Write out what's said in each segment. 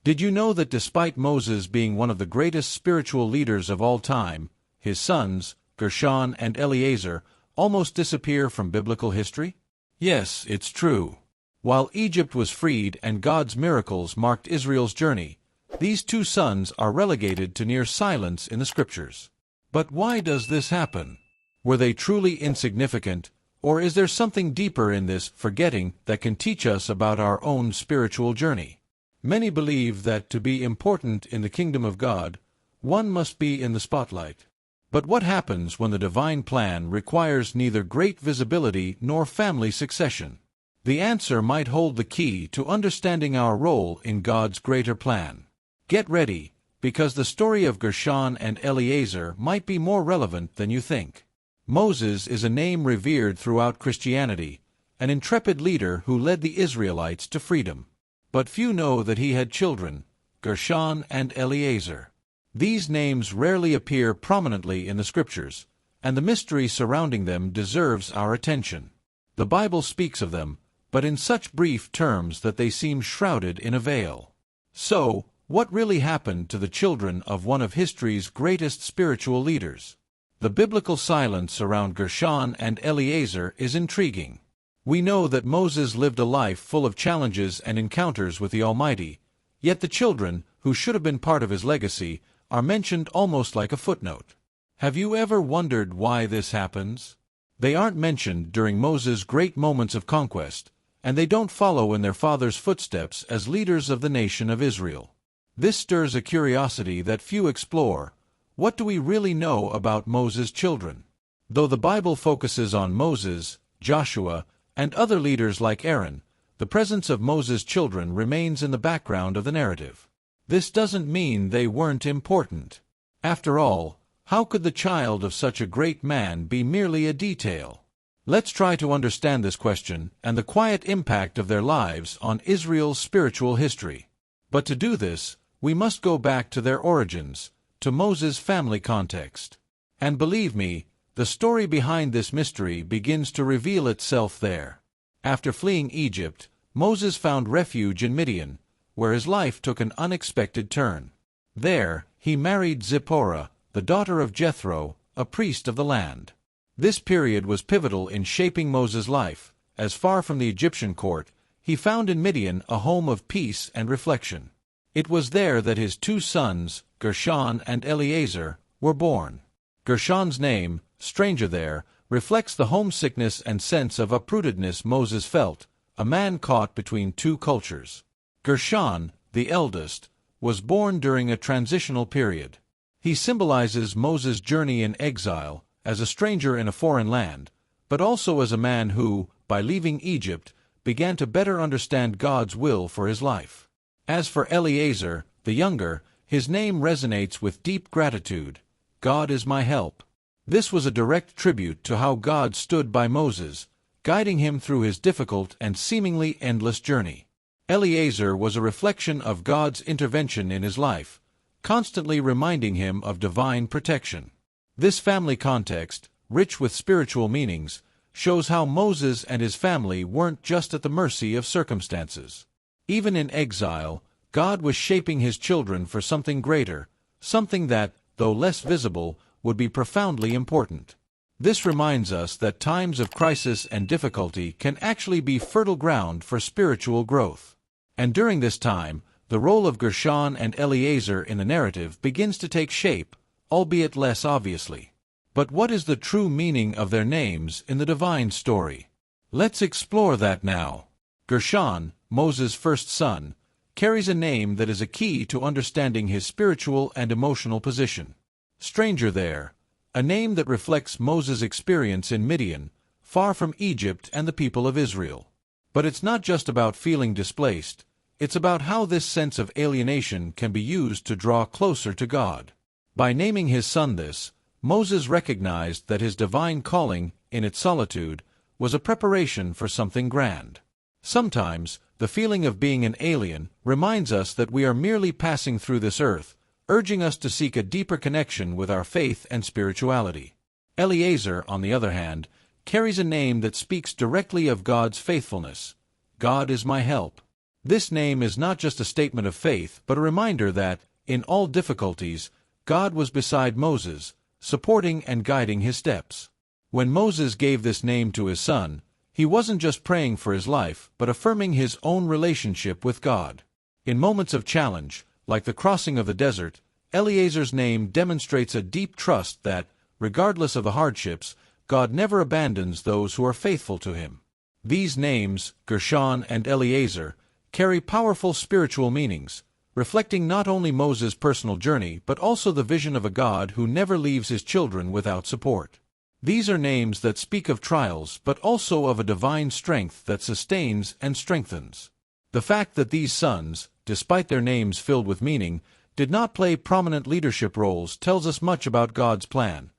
Did you know that despite Moses being one of the greatest spiritual leaders of all time, his sons, Gershon and Eliezer, almost disappear from biblical history? Yes, it's true. While Egypt was freed and God's miracles marked Israel's journey, these two sons are relegated to near silence in the Scriptures. But why does this happen? Were they truly insignificant, or is there something deeper in this forgetting that can teach us about our own spiritual journey? Many believe that to be important in the kingdom of God, one must be in the spotlight. But what happens when the divine plan requires neither great visibility nor family succession? The answer might hold the key to understanding our role in God's greater plan. Get ready, because the story of Gershon and Eliezer might be more relevant than you think. Moses is a name revered throughout Christianity, an intrepid leader who led the Israelites to freedom. But few know that he had children, Gershon and Eliezer. These names rarely appear prominently in the Scriptures, and the mystery surrounding them deserves our attention. The Bible speaks of them, but in such brief terms that they seem shrouded in a veil. So, what really happened to the children of one of history's greatest spiritual leaders? The biblical silence around Gershon and Eliezer is intriguing. We know that Moses lived a life full of challenges and encounters with the Almighty, yet the children, who should have been part of his legacy, are mentioned almost like a footnote. Have you ever wondered why this happens? They aren't mentioned during Moses' great moments of conquest, and they don't follow in their father's footsteps as leaders of the nation of Israel. This stirs a curiosity that few explore. What do we really know about Moses' children? Though the Bible focuses on Moses, Joshua, and other leaders like Aaron, the presence of Moses' children remains in the background of the narrative. This doesn't mean they weren't important. After all, how could the child of such a great man be merely a detail? Let's try to understand this question and the quiet impact of their lives on Israel's spiritual history. But to do this, we must go back to their origins, to Moses' family context. And believe me, the story behind this mystery begins to reveal itself there. After fleeing Egypt, Moses found refuge in Midian, where his life took an unexpected turn. There, he married Zipporah, the daughter of Jethro, a priest of the land. This period was pivotal in shaping Moses' life, as far from the Egyptian court, he found in Midian a home of peace and reflection. It was there that his two sons, Gershon and Eliezer, were born. Gershon's name, stranger there, reflects the homesickness and sense of uprootedness Moses felt, a man caught between two cultures. Gershon, the eldest, was born during a transitional period. He symbolizes Moses' journey in exile, as a stranger in a foreign land, but also as a man who, by leaving Egypt, began to better understand God's will for his life. As for Eliezer, the younger, his name resonates with deep gratitude. God is my help. This was a direct tribute to how God stood by Moses, guiding him through his difficult and seemingly endless journey. Eliezer was a reflection of God's intervention in his life, constantly reminding him of divine protection. This family context, rich with spiritual meanings, shows how Moses and his family weren't just at the mercy of circumstances. Even in exile, God was shaping his children for something greater, something that, though less visible, would be profoundly important. This reminds us that times of crisis and difficulty can actually be fertile ground for spiritual growth. And during this time, the role of Gershon and Eliezer in the narrative begins to take shape, albeit less obviously. But what is the true meaning of their names in the divine story? Let's explore that now. Gershon, Moses' first son, carries a name that is a key to understanding his spiritual and emotional position. Stranger there, a name that reflects Moses' experience in Midian, far from Egypt and the people of Israel. But it's not just about feeling displaced, it's about how this sense of alienation can be used to draw closer to God. By naming his son this, Moses recognized that his divine calling, in its solitude, was a preparation for something grand. Sometimes, the feeling of being an alien reminds us that we are merely passing through this earth, urging us to seek a deeper connection with our faith and spirituality. Eliezer, on the other hand, carries a name that speaks directly of God's faithfulness. God is my help. This name is not just a statement of faith, but a reminder that, in all difficulties, God was beside Moses, supporting and guiding his steps. When Moses gave this name to his son, he wasn't just praying for his life, but affirming his own relationship with God. In moments of challenge, like the crossing of the desert, Eliezer's name demonstrates a deep trust that, regardless of the hardships, God never abandons those who are faithful to him. These names, Gershon and Eliezer, carry powerful spiritual meanings, reflecting not only Moses' personal journey but also the vision of a God who never leaves his children without support. These are names that speak of trials but also of a divine strength that sustains and strengthens. The fact that these sons, despite their names filled with meaning, did not play prominent leadership roles tells us much about God's plan.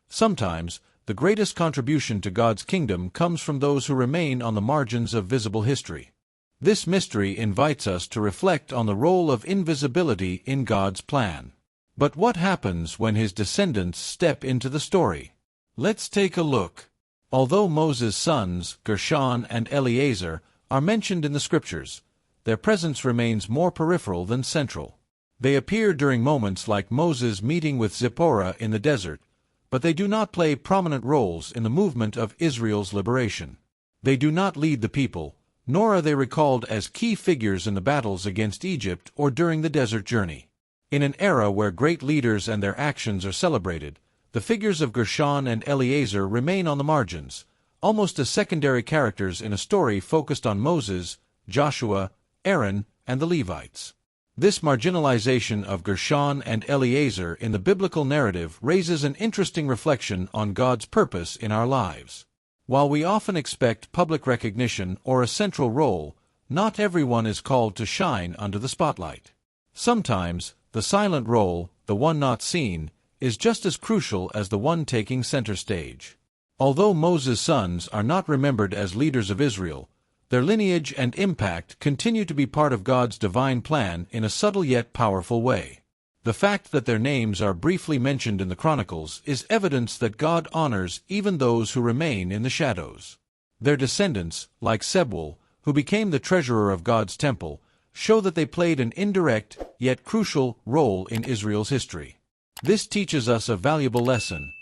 Sometimes, the greatest contribution to God's kingdom comes from those who remain on the margins of visible history. This mystery invites us to reflect on the role of invisibility in God's plan. But what happens when his descendants step into the story? Let's take a look. Although Moses' sons, Gershon and Eliezer, are mentioned in the Scriptures, their presence remains more peripheral than central. They appear during moments like Moses' meeting with Zipporah in the desert, but they do not play prominent roles in the movement of Israel's liberation. They do not lead the people, nor are they recalled as key figures in the battles against Egypt or during the desert journey. In an era where great leaders and their actions are celebrated, the figures of Gershon and Eliezer remain on the margins, almost as secondary characters in a story focused on Moses, Joshua, Aaron, and the Levites. This marginalization of Gershon and Eliezer in the biblical narrative raises an interesting reflection on God's purpose in our lives. While we often expect public recognition or a central role, not everyone is called to shine under the spotlight. Sometimes, the silent role, the one not seen, is just as crucial as the one taking center stage. Although Moses' sons are not remembered as leaders of Israel, their lineage and impact continue to be part of God's divine plan in a subtle yet powerful way. The fact that their names are briefly mentioned in the Chronicles is evidence that God honors even those who remain in the shadows. Their descendants, like Sebul, who became the treasurer of God's temple, show that they played an indirect, yet crucial, role in Israel's history. This teaches us a valuable lesson.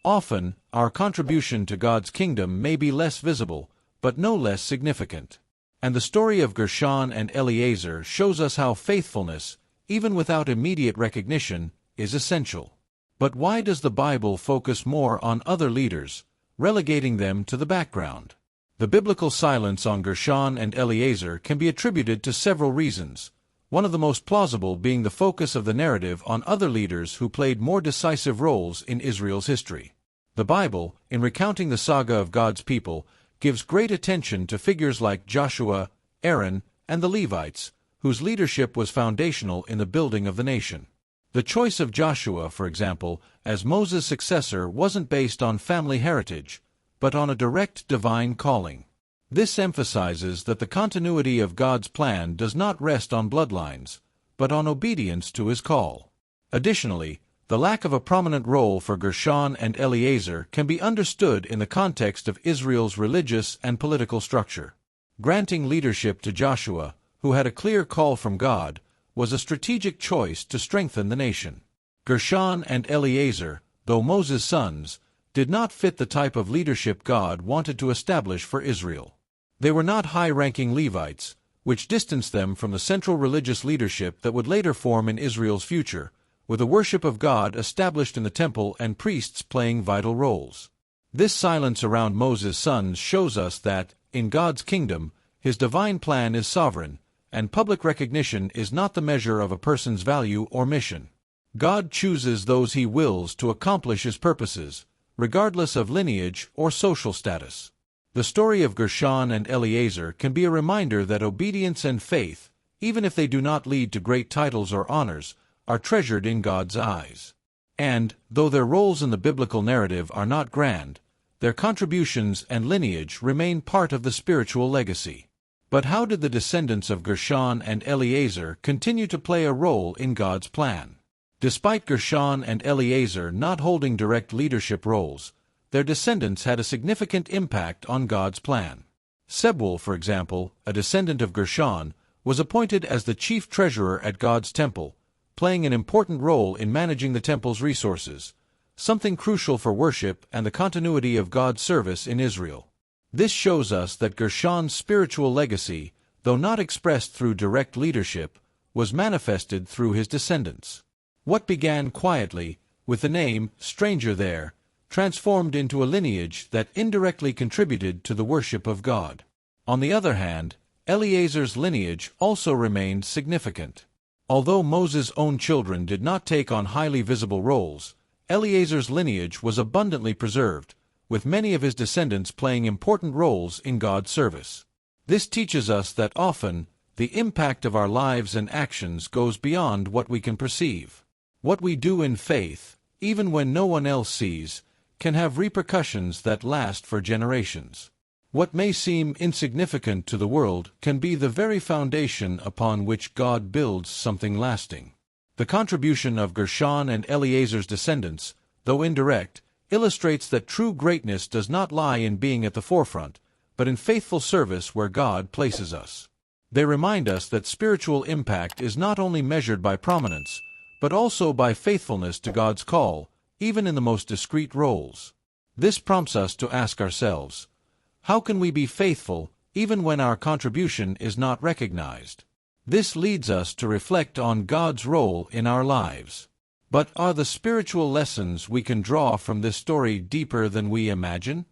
Often, our contribution to God's kingdom may be less visible, but no less significant. And the story of Gershon and Eliezer shows us how faithfulness, even without immediate recognition, is essential. But why does the Bible focus more on other leaders, relegating them to the background? The biblical silence on Gershon and Eliezer can be attributed to several reasons, one of the most plausible being the focus of the narrative on other leaders who played more decisive roles in Israel's history. The Bible, in recounting the saga of God's people, gives great attention to figures like Joshua, Aaron, and the Levites, whose leadership was foundational in the building of the nation. The choice of Joshua, for example, as Moses' successor wasn't based on family heritage, but on a direct divine calling. This emphasizes that the continuity of God's plan does not rest on bloodlines, but on obedience to his call. Additionally, the lack of a prominent role for Gershon and Eliezer can be understood in the context of Israel's religious and political structure. Granting leadership to Joshua, who had a clear call from God, was a strategic choice to strengthen the nation. Gershon and Eliezer, though Moses' sons, did not fit the type of leadership God wanted to establish for Israel. They were not high-ranking Levites, which distanced them from the central religious leadership that would later form in Israel's future, with the worship of God established in the temple and priests playing vital roles. This silence around Moses' sons shows us that, in God's kingdom, his divine plan is sovereign, and public recognition is not the measure of a person's value or mission. God chooses those he wills to accomplish his purposes, regardless of lineage or social status. The story of Gershon and Eliezer can be a reminder that obedience and faith, even if they do not lead to great titles or honors, are treasured in God's eyes. And, though their roles in the biblical narrative are not grand, their contributions and lineage remain part of the spiritual legacy. But how did the descendants of Gershon and Eliezer continue to play a role in God's plan? Despite Gershon and Eliezer not holding direct leadership roles, their descendants had a significant impact on God's plan. Sebul, for example, a descendant of Gershon, was appointed as the chief treasurer at God's temple, playing an important role in managing the temple's resources, something crucial for worship and the continuity of God's service in Israel. This shows us that Gershon's spiritual legacy, though not expressed through direct leadership, was manifested through his descendants. What began quietly, with the name stranger there, transformed into a lineage that indirectly contributed to the worship of God. On the other hand, Eliezer's lineage also remained significant. Although Moses' own children did not take on highly visible roles, Eliezer's lineage was abundantly preserved, with many of his descendants playing important roles in God's service. This teaches us that often, the impact of our lives and actions goes beyond what we can perceive. What we do in faith, even when no one else sees, can have repercussions that last for generations. What may seem insignificant to the world can be the very foundation upon which God builds something lasting. The contribution of Gershon and Eliezer's descendants, though indirect, illustrates that true greatness does not lie in being at the forefront, but in faithful service where God places us. They remind us that spiritual impact is not only measured by prominence, but also by faithfulness to God's call, even in the most discreet roles. This prompts us to ask ourselves, how can we be faithful even when our contribution is not recognized? This leads us to reflect on God's role in our lives. But are the spiritual lessons we can draw from this story deeper than we imagine?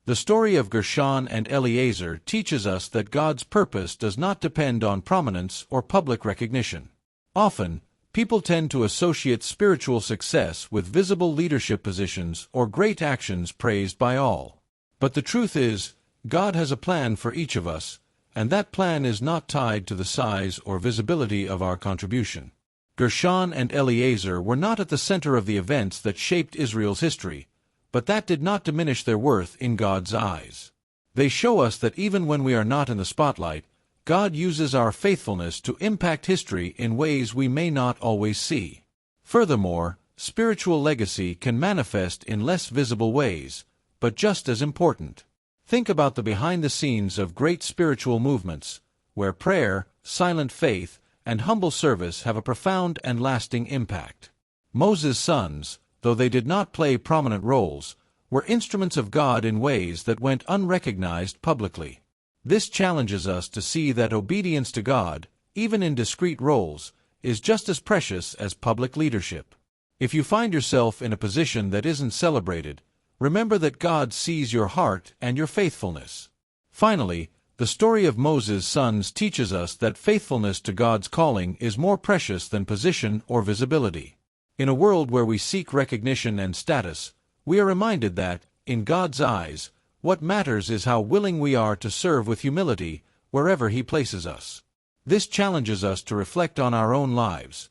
The story of Gershon and Eliezer teaches us that God's purpose does not depend on prominence or public recognition. Often, people tend to associate spiritual success with visible leadership positions or great actions praised by all. But the truth is, God has a plan for each of us, and that plan is not tied to the size or visibility of our contribution. Gershon and Eliezer were not at the center of the events that shaped Israel's history, but that did not diminish their worth in God's eyes. They show us that even when we are not in the spotlight, God uses our faithfulness to impact history in ways we may not always see. Furthermore, spiritual legacy can manifest in less visible ways, but just as important. Think about the behind-the-scenes of great spiritual movements, where prayer, silent faith, and humble service have a profound and lasting impact. Moses' sons, though they did not play prominent roles, were instruments of God in ways that went unrecognized publicly. This challenges us to see that obedience to God, even in discreet roles, is just as precious as public leadership. If you find yourself in a position that isn't celebrated, remember that God sees your heart and your faithfulness. Finally, the story of Moses' sons teaches us that faithfulness to God's calling is more precious than position or visibility. In a world where we seek recognition and status, we are reminded that, in God's eyes, what matters is how willing we are to serve with humility wherever He places us. This challenges us to reflect on our own lives.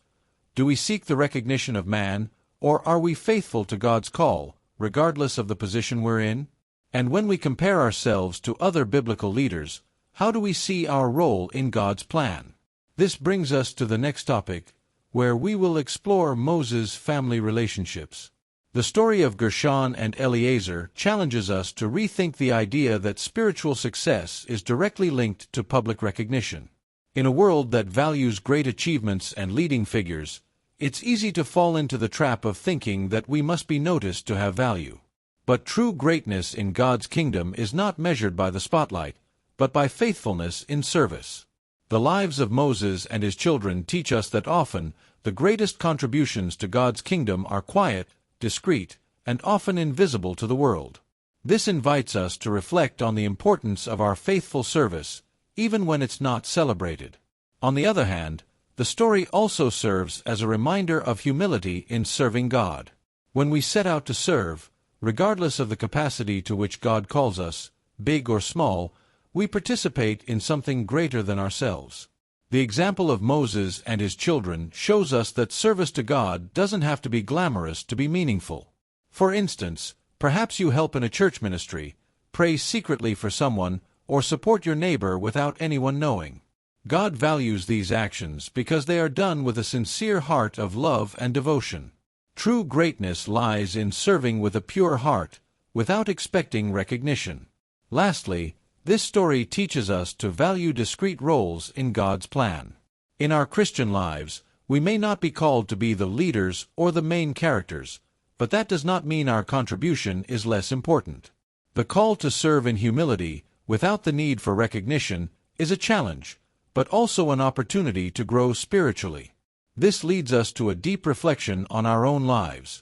Do we seek the recognition of man, or are we faithful to God's call, regardless of the position we're in? And when we compare ourselves to other biblical leaders, how do we see our role in God's plan? This brings us to the next topic, where we will explore Moses' family relationships. The story of Gershon and Eliezer challenges us to rethink the idea that spiritual success is directly linked to public recognition. In a world that values great achievements and leading figures, it's easy to fall into the trap of thinking that we must be noticed to have value. But true greatness in God's kingdom is not measured by the spotlight, but by faithfulness in service. The lives of Moses and his children teach us that often the greatest contributions to God's kingdom are quiet, discreet, and often invisible to the world. This invites us to reflect on the importance of our faithful service, even when it's not celebrated. On the other hand, the story also serves as a reminder of humility in serving God. When we set out to serve, regardless of the capacity to which God calls us, big or small, we participate in something greater than ourselves. The example of Moses and his children shows us that service to God doesn't have to be glamorous to be meaningful. For instance, perhaps you help in a church ministry, pray secretly for someone, or support your neighbor without anyone knowing. God values these actions because they are done with a sincere heart of love and devotion. True greatness lies in serving with a pure heart, without expecting recognition. Lastly, This story teaches us to value discrete roles in God's plan. In our Christian lives, we may not be called to be the leaders or the main characters, but that does not mean our contribution is less important. The call to serve in humility, without the need for recognition, is a challenge, but also an opportunity to grow spiritually. This leads us to a deep reflection on our own lives.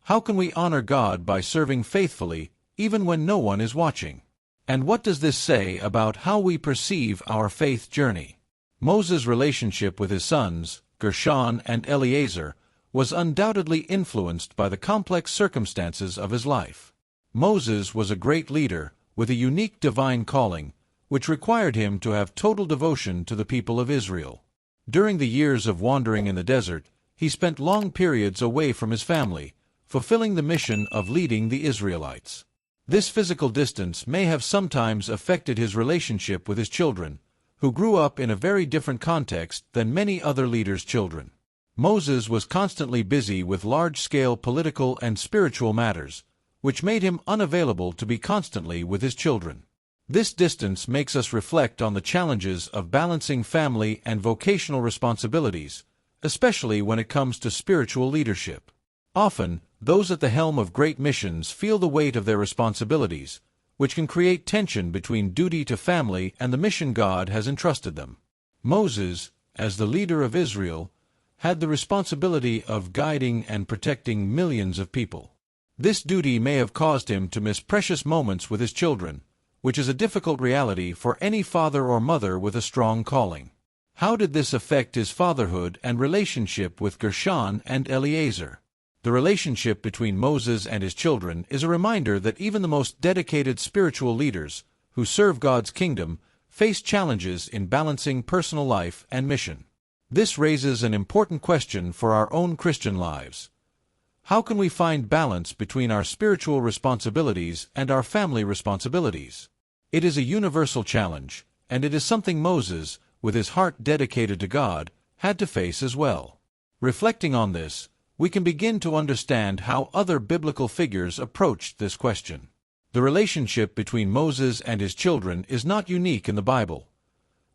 How can we honor God by serving faithfully, even when no one is watching? And what does this say about how we perceive our faith journey? Moses' relationship with his sons, Gershon and Eliezer, was undoubtedly influenced by the complex circumstances of his life. Moses was a great leader, with a unique divine calling, which required him to have total devotion to the people of Israel. During the years of wandering in the desert, he spent long periods away from his family, fulfilling the mission of leading the Israelites. This physical distance may have sometimes affected his relationship with his children, who grew up in a very different context than many other leaders' children. Moses was constantly busy with large-scale political and spiritual matters, which made him unavailable to be constantly with his children. This distance makes us reflect on the challenges of balancing family and vocational responsibilities, especially when it comes to spiritual leadership. Often, those at the helm of great missions feel the weight of their responsibilities, which can create tension between duty to family and the mission God has entrusted them. Moses, as the leader of Israel, had the responsibility of guiding and protecting millions of people. This duty may have caused him to miss precious moments with his children, which is a difficult reality for any father or mother with a strong calling. How did this affect his fatherhood and relationship with Gershon and Eliezer? The relationship between Moses and his children is a reminder that even the most dedicated spiritual leaders, who serve God's kingdom, face challenges in balancing personal life and mission. This raises an important question for our own Christian lives. How can we find balance between our spiritual responsibilities and our family responsibilities? It is a universal challenge, and it is something Moses, with his heart dedicated to God, had to face as well. Reflecting on this, we can begin to understand how other biblical figures approached this question. The relationship between Moses and his children is not unique in the Bible.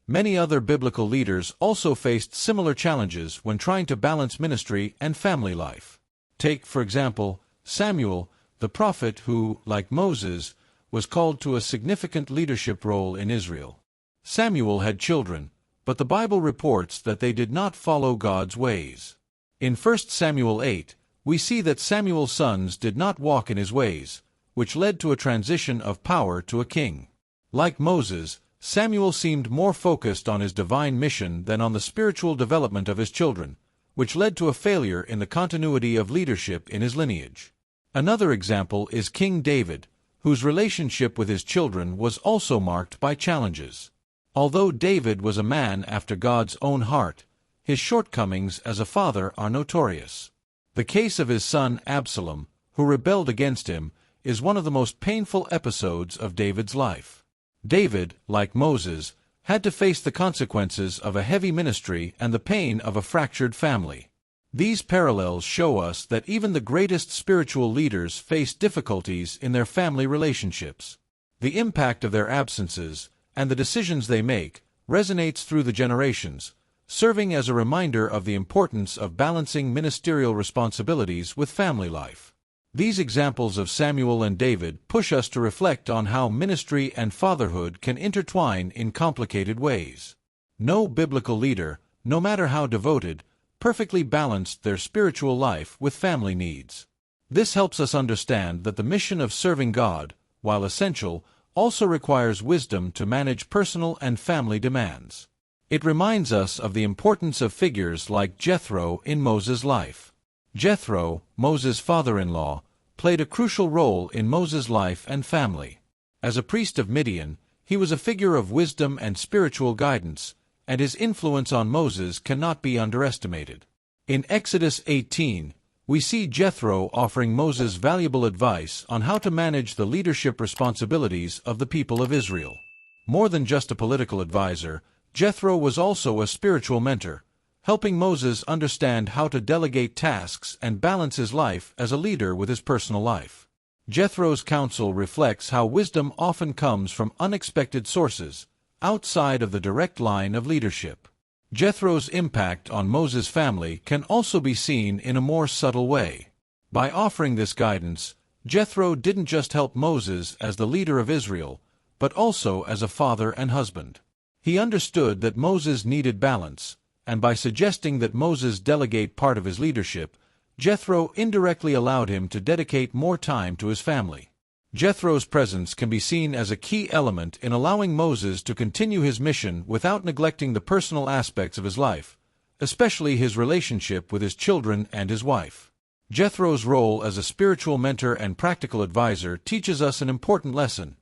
Many other biblical leaders also faced similar challenges when trying to balance ministry and family life. Take, for example, Samuel, the prophet who, like Moses, was called to a significant leadership role in Israel. Samuel had children, but the Bible reports that they did not follow God's ways. In 1 Samuel 8, we see that Samuel's sons did not walk in his ways, which led to a transition of power to a king. Like Moses, Samuel seemed more focused on his divine mission than on the spiritual development of his children, which led to a failure in the continuity of leadership in his lineage. Another example is King David, whose relationship with his children was also marked by challenges. Although David was a man after God's own heart, his shortcomings as a father are notorious. The case of his son Absalom, who rebelled against him, is one of the most painful episodes of David's life. David, like Moses, had to face the consequences of a heavy ministry and the pain of a fractured family. These parallels show us that even the greatest spiritual leaders face difficulties in their family relationships. The impact of their absences, and the decisions they make, resonates through the generations, serving as a reminder of the importance of balancing ministerial responsibilities with family life. These examples of Samuel and David push us to reflect on how ministry and fatherhood can intertwine in complicated ways. No biblical leader, no matter how devoted, perfectly balanced their spiritual life with family needs. This helps us understand that the mission of serving God, while essential, also requires wisdom to manage personal and family demands. It reminds us of the importance of figures like Jethro in Moses' life. Jethro, Moses' father-in-law, played a crucial role in Moses' life and family. As a priest of Midian, he was a figure of wisdom and spiritual guidance, and his influence on Moses cannot be underestimated. In Exodus 18, we see Jethro offering Moses valuable advice on how to manage the leadership responsibilities of the people of Israel. More than just a political advisor, Jethro was also a spiritual mentor, helping Moses understand how to delegate tasks and balance his life as a leader with his personal life. Jethro's counsel reflects how wisdom often comes from unexpected sources, outside of the direct line of leadership. Jethro's impact on Moses' family can also be seen in a more subtle way. By offering this guidance, Jethro didn't just help Moses as the leader of Israel, but also as a father and husband. He understood that Moses needed balance, and by suggesting that Moses delegate part of his leadership, Jethro indirectly allowed him to dedicate more time to his family. Jethro's presence can be seen as a key element in allowing Moses to continue his mission without neglecting the personal aspects of his life, especially his relationship with his children and his wife. Jethro's role as a spiritual mentor and practical advisor teaches us an important lesson.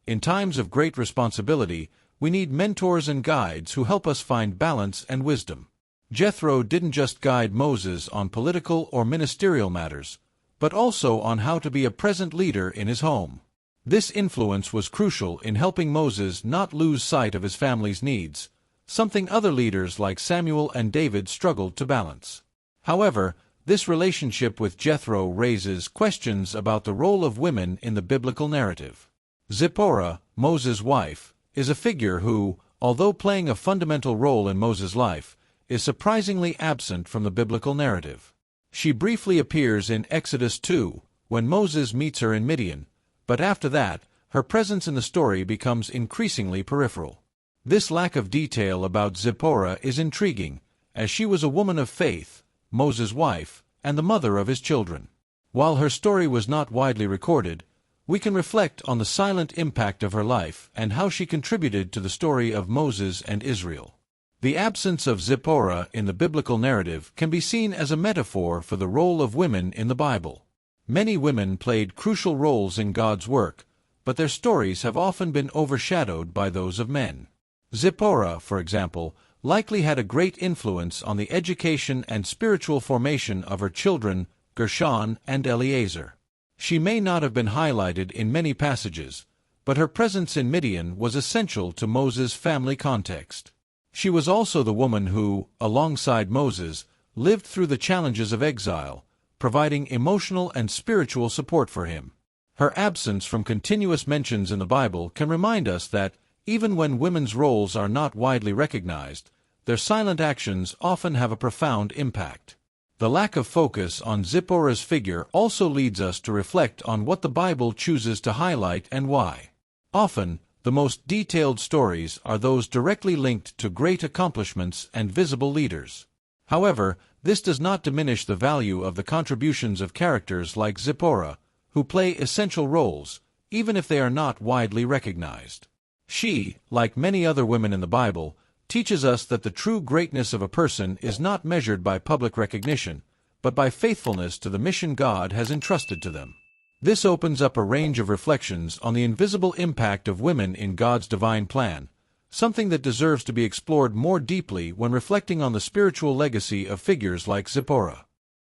In times of great responsibility, we need mentors and guides who help us find balance and wisdom. Jethro didn't just guide Moses on political or ministerial matters, but also on how to be a present leader in his home. This influence was crucial in helping Moses not lose sight of his family's needs, something other leaders like Samuel and David struggled to balance. However, this relationship with Jethro raises questions about the role of women in the biblical narrative. Zipporah, Moses' wife, is a figure who, although playing a fundamental role in Moses' life, is surprisingly absent from the biblical narrative. She briefly appears in Exodus 2, when Moses meets her in Midian, but after that, her presence in the story becomes increasingly peripheral. This lack of detail about Zipporah is intriguing, as she was a woman of faith, Moses' wife, and the mother of his children. While her story was not widely recorded, we can reflect on the silent impact of her life and how she contributed to the story of Moses and Israel. The absence of Zipporah in the biblical narrative can be seen as a metaphor for the role of women in the Bible. Many women played crucial roles in God's work, but their stories have often been overshadowed by those of men. Zipporah, for example, likely had a great influence on the education and spiritual formation of her children, Gershon and Eliezer. She may not have been highlighted in many passages, but her presence in Midian was essential to Moses' family context. She was also the woman who, alongside Moses, lived through the challenges of exile, providing emotional and spiritual support for him. Her absence from continuous mentions in the Bible can remind us that, even when women's roles are not widely recognized, their silent actions often have a profound impact. The lack of focus on Zipporah's figure also leads us to reflect on what the Bible chooses to highlight and why. Often, the most detailed stories are those directly linked to great accomplishments and visible leaders. However, this does not diminish the value of the contributions of characters like Zipporah, who play essential roles, even if they are not widely recognized. She, like many other women in the Bible, teaches us that the true greatness of a person is not measured by public recognition, but by faithfulness to the mission God has entrusted to them. This opens up a range of reflections on the invisible impact of women in God's divine plan, something that deserves to be explored more deeply when reflecting on the spiritual legacy of figures like Zipporah.